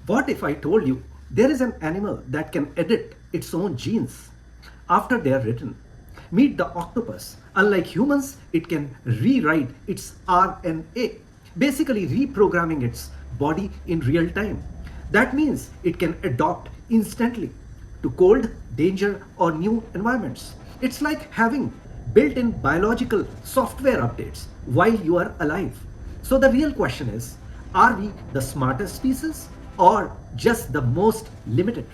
What if I told you there is an animal that can edit its own genes after they are written? Meet the octopus. Unlike humans, it can rewrite its RNA, basically reprogramming its body in real time. That means it can adapt instantly to cold, danger, or new environments. It's like having built in biological software updates while you are alive. So the real question is, are we the smartest species or just the most limited?